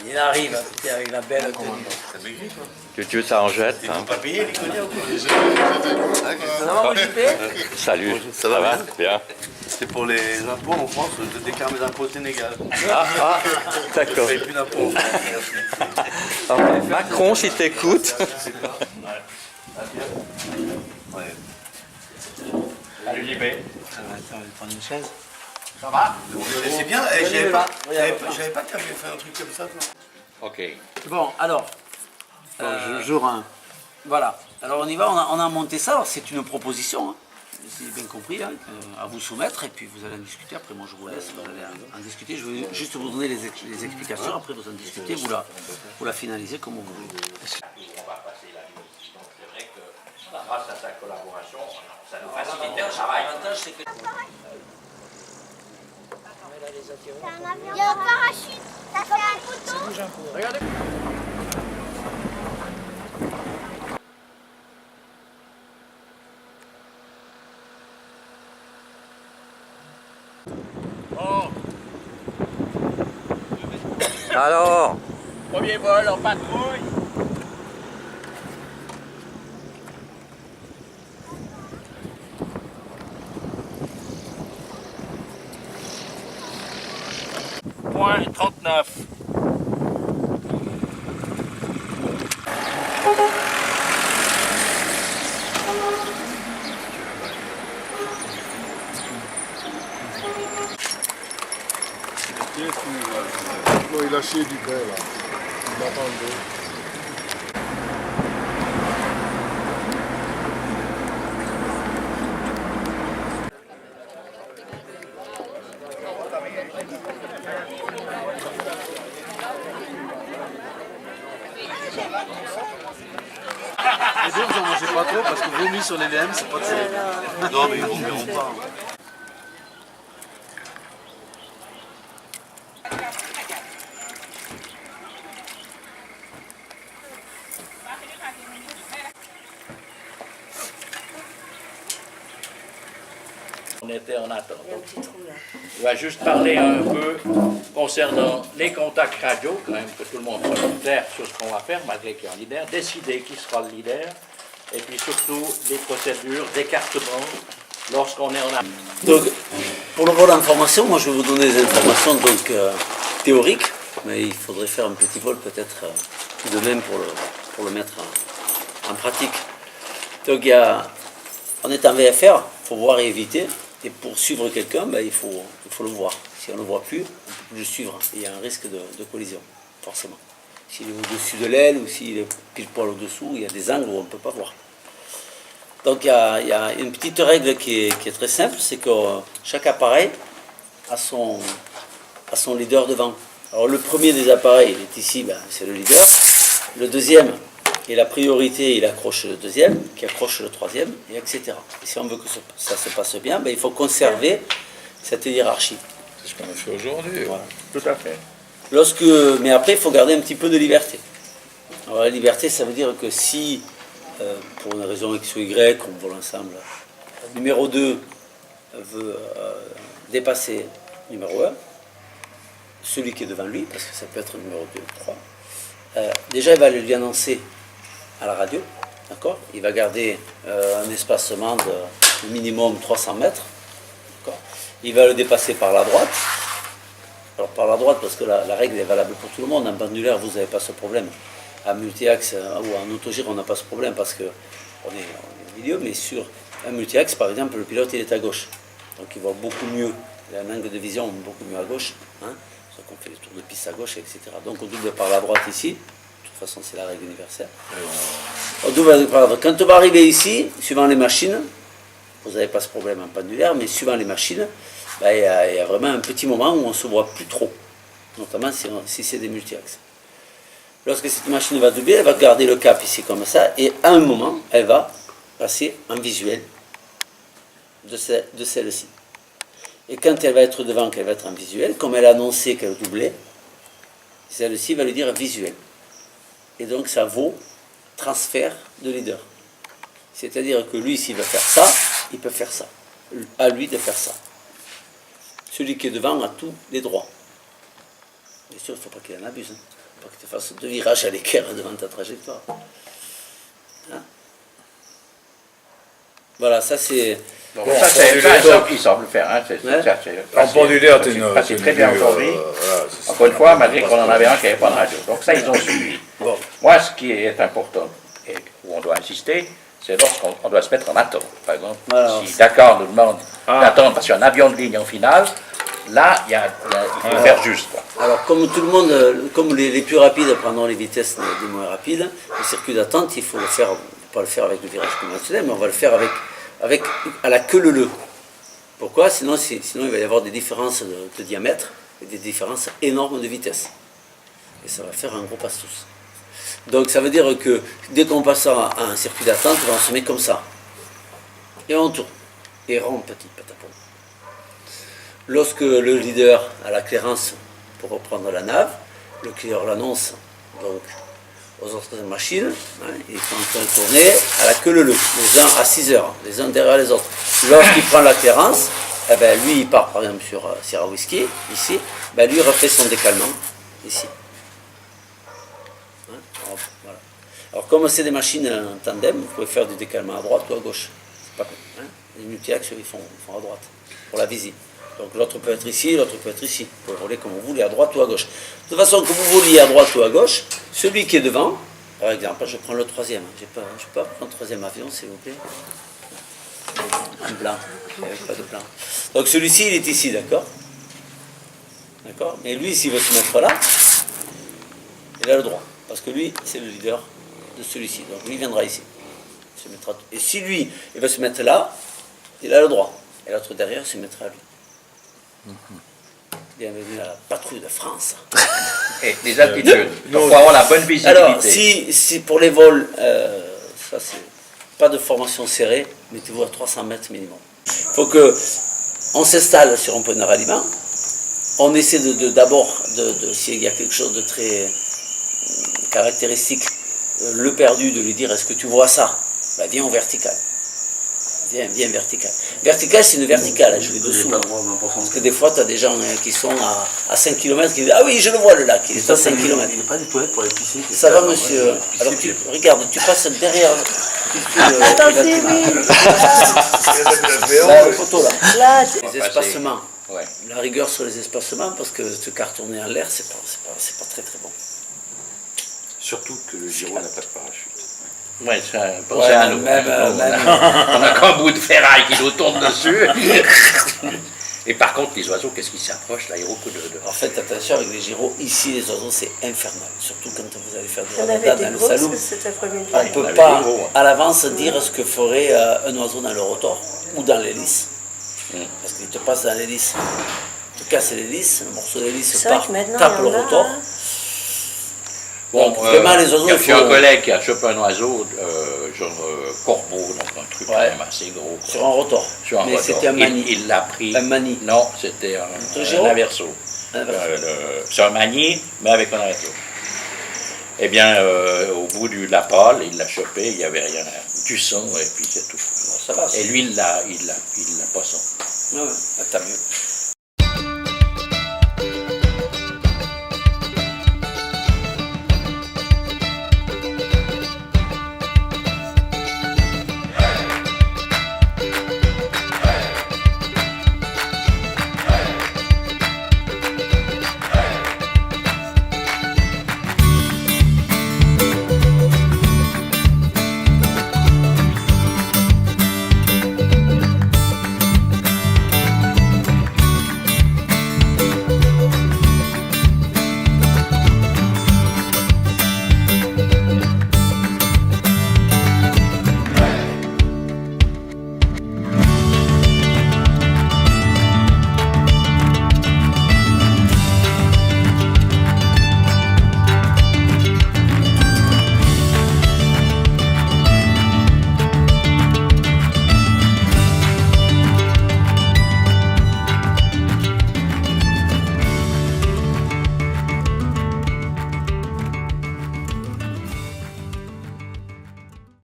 Il arrive avec la belle tenue. Que Dieu t'en jette. Hein. Pas payé les cognacs ou quoi? Ça va, mon JP? Salut, Ça va bien? Bien. C'est pour les impôts en France, je déclare mes impôts au Sénégal. Ah, d'accord. Je paye plus d'impôts en France, merci. Ah, Macron, si t'écoutes. Ouais. Salut, JP. Ça va, attends, je vais prendre une chaise. Ça va? C'est bien, eh, j'avais pas que tu avais fait un truc comme ça, toi. Ok. Bon, alors, jour 1. Voilà. Alors on y va, on a monté ça. Alors c'est une proposition, hein. Si j'ai bien compris, hein, à vous soumettre, et puis vous allez en discuter. Après, moi je vous laisse, vous allez en discuter. Je vais juste vous donner les explications. Après, vous en discutez, vous la finalisez comme vous voulez. On va passer la nuit. Donc c'est vrai que grâce à sa collaboration, ça nous facilite le travail. L'avantage, c'est que... Il y a un parachute, ça fait un couteau. Regardez. Alors, Premier vol en patrouille. Point 39. Non, il a chié du pain là. Il m'attendait. Et donc, vous en mangez pas trop parce que vomir sur les VM, c'est pas terrible. Non, mais ils vomiront pas. On était en attente. On va juste parler un peu concernant les contacts radio, quand même que tout le monde soit clair sur ce qu'on va faire, malgré qu'il y a un leader, décider qui sera le leader, et puis surtout des procédures d'écartement lorsqu'on est en attente. Donc, pour le vol d'information, moi je vais vous donner des informations donc, théoriques, mais il faudrait faire un petit vol peut-être tout de même pour le mettre en pratique. Donc, on est en VFR, il faut voir et éviter. Et pour suivre quelqu'un, ben, il faut le voir. Si on ne le voit plus, on ne peut plus le suivre. Il y a un risque de collision, forcément. S'il est au-dessus de l'aile ou s'il est pile poil au-dessous, il y a des angles où on ne peut pas voir. Donc il y a une petite règle qui est très simple, c'est que chaque appareil a son leader devant. Alors le premier des appareils, il est ici, ben, c'est le leader. Le deuxième, et la priorité, il accroche le deuxième, qui accroche le troisième, et etc. Et si on veut que ça se passe bien, ben, il faut conserver cette hiérarchie. C'est ce qu'on a fait aujourd'hui. Voilà. Tout à fait. Mais après, il faut garder un petit peu de liberté. Alors la liberté, ça veut dire que si, pour une raison X ou Y, on vole ensemble, le numéro 2 veut dépasser le numéro 1, celui qui est devant lui, parce que ça peut être le numéro 2 ou 3, déjà il va lui annoncer à la radio, d'accord? Il va garder un espacement de minimum 300 mètres, d'accord? Il va le dépasser par la droite. Alors par la droite, parce que la règle est valable pour tout le monde, en pendulaire vous n'avez pas ce problème. En multi-axe ou en autogire on n'a pas ce problème parce qu'on est au milieu, mais sur un multi-axe par exemple le pilote il est à gauche. Donc il voit beaucoup mieux, il a un angle de vision beaucoup mieux à gauche. Hein? Donc on fait les tours de piste à gauche, etc. Donc on double par la droite ici, de toute façon c'est la règle universelle. On double par la droite. Quand on va arriver ici, suivant les machines, vous n'avez pas ce problème en pendulaire, mais suivant les machines, ben, il y a vraiment un petit moment où on ne se voit plus trop, notamment si c'est des multi-axes. Lorsque cette machine va doubler, elle va garder le cap ici comme ça, et à un moment, elle va passer en visuel de celle-ci. Et quand elle va être devant, qu'elle va être en visuel, comme elle a annoncé qu'elle doublait, celle-ci va lui dire visuel. Et donc ça vaut transfert de leader. C'est-à-dire que lui, s'il veut faire ça, il peut faire ça. À lui de faire ça. celui qui est devant a tous les droits. Bien sûr, il ne faut pas qu'il en abuse. Il ne faut pas que tu fasses 2 virages à l'équerre devant ta trajectoire. Hein? Voilà, ça c'est... Bon, ça, c'est ça qu'il semble faire. Hein. En pendulaire, t'es une. C'est très bien aujourd'hui. Encore une fois, malgré qu'on en avait un qui n'avait pas de radio. Donc ça, ils ont suivi. Bon. Moi, ce qui est important et où on doit insister, c'est lorsqu'on doit se mettre en attente. Par exemple, Voilà. si Dakar nous demande d'attendre parce qu'il y a un avion de ligne en finale, là, il faut faire juste. Quoi. Alors, comme tout le monde, comme les plus rapides prendront les vitesses des moins rapides, le circuit d'attente, il faut le faire, pas le faire avec le virage conventionnel, mais on va le faire avec à la queue leu. Pourquoi? Sinon, il va y avoir des différences de diamètre et des différences énormes de vitesse. Et ça va faire un gros passe-tous. Donc ça veut dire que dès qu'on passe à un circuit d'attente, on se met comme ça. Et on tourne. Et rond petit patapon. Lorsque le leader a la clairance pour reprendre la nave, le leader l'annonce donc aux autres machines, hein, ils sont en train de tourner à la queue leu, les uns à 6 heures, les uns derrière les autres. Lorsqu'il prend la clairance, eh ben, lui il part par exemple sur Sierra Whiskey, ici, ben, lui il refait son décalement, ici. Hein, voilà. Alors comme c'est des machines en tandem, vous pouvez faire du décalement à droite ou à gauche. C'est pas, hein, les multi-axes ils font à droite, pour la visée. Donc l'autre peut être ici, l'autre peut être ici. Vous pouvez rouler comme vous voulez, à droite ou à gauche. De toute façon, que vous vouliez à droite ou à gauche, celui qui est devant, par exemple, je prends le troisième. Je peux pas prendre le troisième avion, s'il vous plaît. Un blanc. Il n'y avait pas de blanc. Donc celui-ci, il est ici, d'accord? D'accord? Mais lui, s'il veut se mettre là, il a le droit. Parce que lui, c'est le leader de celui-ci. Donc lui, il viendra ici. Il se mettra... Et si lui, il veut se mettre là, il a le droit. Et l'autre derrière se mettra à lui. Bienvenue à la patrouille de France. Et les altitudes. Donc, pour avoir la bonne visibilité. Alors, si pour les vols, ça c'est pas de formation serrée, mettez-vous à 300 mètres minimum. Il faut que on s'installe sur un point de ralliement. On essaie d'abord, s'il y a quelque chose de très caractéristique, le perdu, de lui dire est-ce que tu vois ça? Ben, viens au vertical. Viens vertical. Vertical, c'est une verticale, je vais dessous. Parce que des fois, tu as des gens qui sont à 5 km qui disent ah oui, je le vois le lac, il est à 5 km. Il n'y a pas des toilettes pour aller pisser. Ça va, monsieur? Alors, regarde, tu passes derrière. Attendez, oui. Là, le photo, là. Là, Les espacements. Ouais. La rigueur sur les espacements, parce que te cartonner en l'air, c'est pas très très bon. Surtout que le Giro n'a pas de parachute. Oui, pensez à nous. On a qu'un bout de ferraille qui nous tombe dessus. Et par contre, les oiseaux, qu'est-ce qui s'approche là? Il y a beaucoup de... En fait, attention avec les gyros, ici les oiseaux c'est infernal, surtout quand vous allez faire du on avait ramadan des dans le gros, salon. parce que cet après-midi. On ne on peut avait pas des gros, hein. à l'avance dire ce que ferait un oiseau dans le rotor ou dans l'hélice. Parce qu'il te passe dans l'hélice. Tu casses l'hélice, le morceau d'hélice C'est vrai part, que maintenant, tape il y le en a, rotor. hein. Bon, Donc, vraiment, les oiseaux, il j'ai un faut- collègue qui a chopé un oiseau, genre corbeau, donc un truc quand Ouais. même assez gros. quoi. Sur un rotor. Sur un Mais rotor. c'était un mani. Il l'a pris. Un mani. Non, c'était un Giro averso. Un Averso. C'est un mani, mais avec un averso. Eh bien, au bout de la pâle, il l'a chopé, il n'y avait rien, du son, et puis c'est tout. Ça va. Et lui, il l'a pas son. Ouais, tant mieux.